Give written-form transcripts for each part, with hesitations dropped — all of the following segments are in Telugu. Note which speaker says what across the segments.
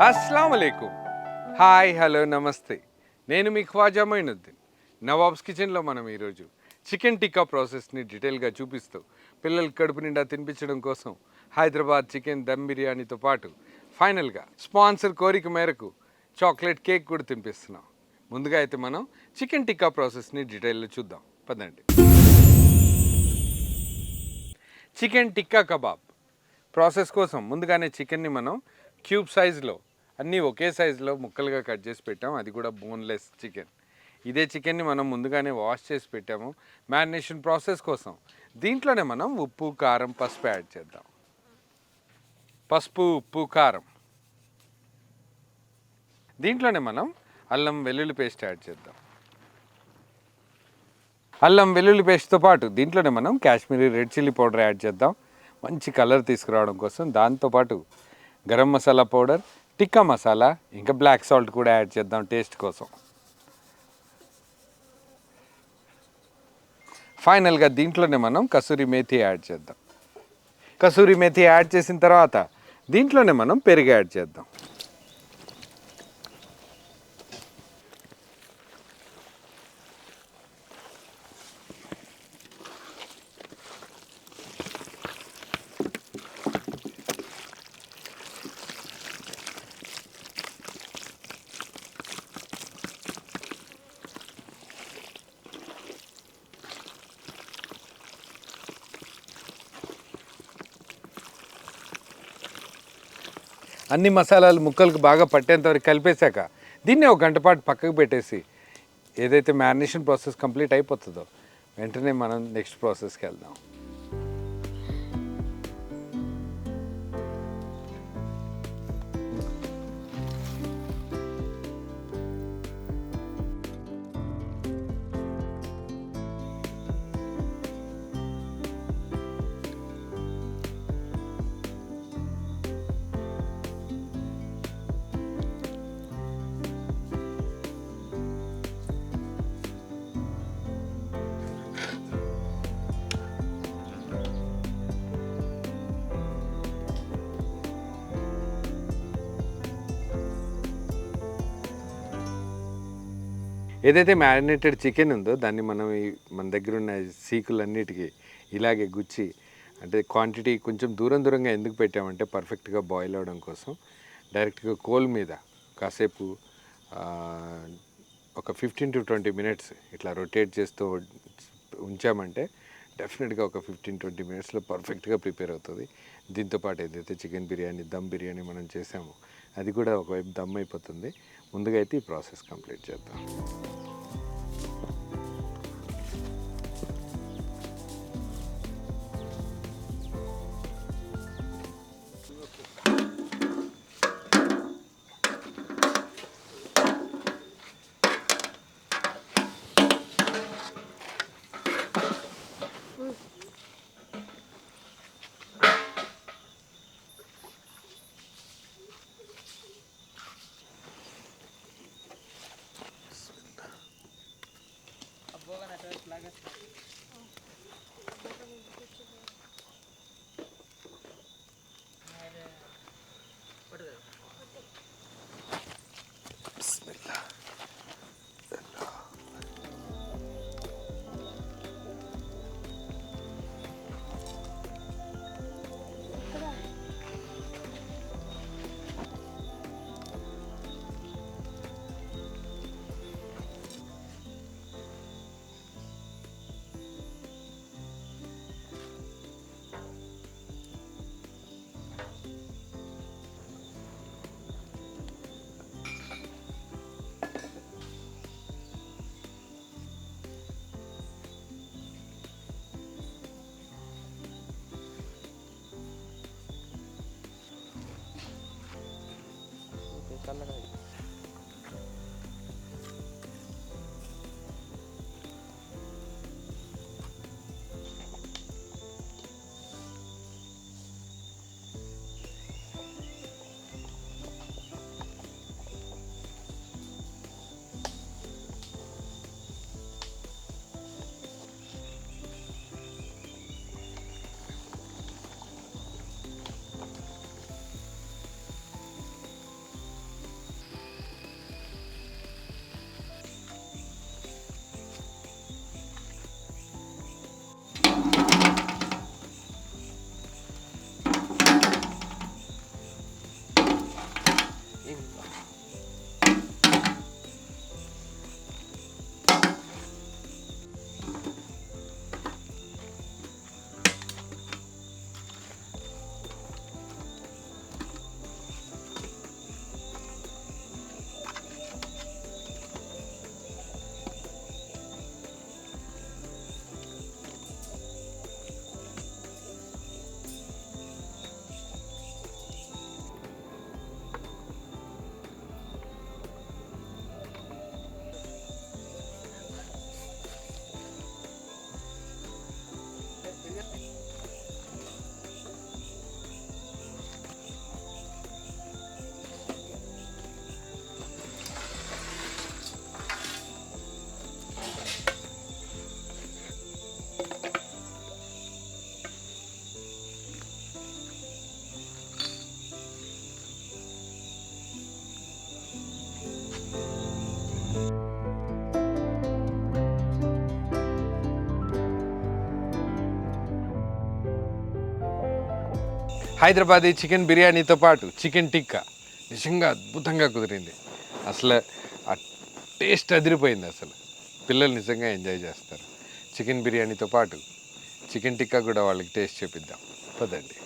Speaker 1: అస్సలం వాలేకుమ్. హాయ్, హలో, నమస్తే. నేను మీ ఖ్వాజా మొయినుద్దీన్. నవాబ్స్ కిచెన్లో మనం ఈరోజు చికెన్ టిక్కా ప్రాసెస్ని డీటెయిల్గా చూపిస్తూ పిల్లలు కడుపు నిండా తినిపించడం కోసం హైదరాబాద్ చికెన్ దమ్ బిర్యానీతో పాటు ఫైనల్గా స్పాన్సర్ కోరిక మేరకు చాక్లెట్ కేక్ కూడా తినిపిస్తున్నాం. ముందుగా అయితే మనం చికెన్ టిక్కా ప్రాసెస్ని డీటెయిల్లో చూద్దాం. పదండి. చికెన్ టిక్కా కబాబ్ ప్రాసెస్ కోసం ముందుగానే చికెన్ని మనం క్యూబ్ సైజులో అన్నీ ఒకే సైజులో ముక్కలుగా కట్ చేసి పెట్టాం. అది కూడా బోన్లెస్ చికెన్. ఇదే చికెన్ని మనం ముందుగానే వాష్ చేసి పెట్టాము మ్యారినేషన్ ప్రాసెస్ కోసం. దీంట్లోనే మనం ఉప్పు, కారం, పసుపు యాడ్ చేద్దాం. పసుపు, ఉప్పు, కారం. దీంట్లోనే మనం అల్లం వెల్లుల్లి పేస్ట్ యాడ్ చేద్దాం. అల్లం వెల్లుల్లి పేస్ట్తో పాటు దీంట్లోనే మనం Kashmiri red chilli powder add చేద్దాం, మంచి కలర్ తీసుకురావడం కోసం. దాంతోపాటు గరం మసాలా పౌడర్, టిక్కా మసాలా, ఇంకా బ్లాక్ సాల్ట్ కూడా యాడ్ చేద్దాం టేస్ట్ కోసం. ఫైనల్గా దీంట్లోనే మనం కసూరి మేథి యాడ్ చేద్దాం. కసూరి మేథి యాడ్ చేసిన తర్వాత దీంట్లోనే మనం పెరుగు యాడ్ చేద్దాం. అన్ని మసాలాలు ముక్కలకు బాగా పట్టేంతవరకు కలిపేశాక దీన్ని ఒక గంట పాటు పక్కకు పెట్టేసి ఏదైతే మ్యారినేషన్ ప్రాసెస్ కంప్లీట్ అయిపోతుందో వెంటనే మనం నెక్స్ట్ ప్రాసెస్కి వెళ్దాం. ఏదైతే మ్యారినేటెడ్ చికెన్ ఉందో దాన్ని మనం మన దగ్గర ఉన్న సీకులన్నిటికీ ఇలాగే గుచ్చి, అంటే క్వాంటిటీ కొంచెం దూరంగా ఎందుకు పెట్టామంటే పర్ఫెక్ట్గా బాయిల్ అవ్వడం కోసం. డైరెక్ట్గా కోల్ మీద కాసేపు ఒక 15 to 20 minutes ఇట్లా రొటేట్ చేస్తూ ఉంచామంటే డెఫినెట్గా ఒక 15-20 minutesలో పర్ఫెక్ట్గా ప్రిపేర్ అవుతుంది. దీంతోపాటు ఏదైతే చికెన్ బిర్యానీ, దమ్ బిర్యానీ మనం చేసామో అది కూడా ఒకవైపు దమ్ అయిపోతుంది. ముందుగా అయితే ఈ ప్రాసెస్ కంప్లీట్ చేద్దాం. హైదరాబాదీ చికెన్ బిర్యానీతో పాటు చికెన్ టిక్కా నిజంగా అద్భుతంగా కుదిరింది. అసలు ఆ టేస్ట్ అదిరిపోయింది. అసలు పిల్లలు నిజంగా ఎంజాయ్ చేస్తారు. చికెన్ బిర్యానీతో పాటు చికెన్ టిక్కా కూడా వాళ్ళకి టేస్ట్ చూపిద్దాం పదండి.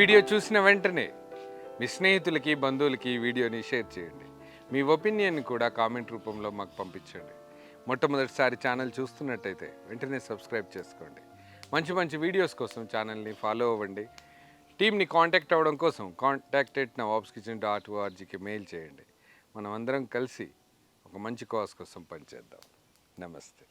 Speaker 1: వీడియో చూసిన వెంటనే మీ స్నేహితులకి బంధువులకి ఈ వీడియోని షేర్ చేయండి. మీ ఒపీనియన్ కూడా కామెంట్ రూపంలో మాకు పంపించండి. మొట్టమొదటిసారి ఛానల్ చూస్తున్నట్టయితే వెంటనే సబ్స్క్రైబ్ చేసుకోండి. మంచి మంచి వీడియోస్ కోసం ఛానల్ని ఫాలో అవ్వండి. టీమ్ని కాంటాక్ట్ అవ్వడం కోసం contact@nawabskitchen.orgకి మెయిల్ చేయండి. మనం అందరం కలిసి ఒక మంచి కాజ్ కోసం పనిచేద్దాం. నమస్తే.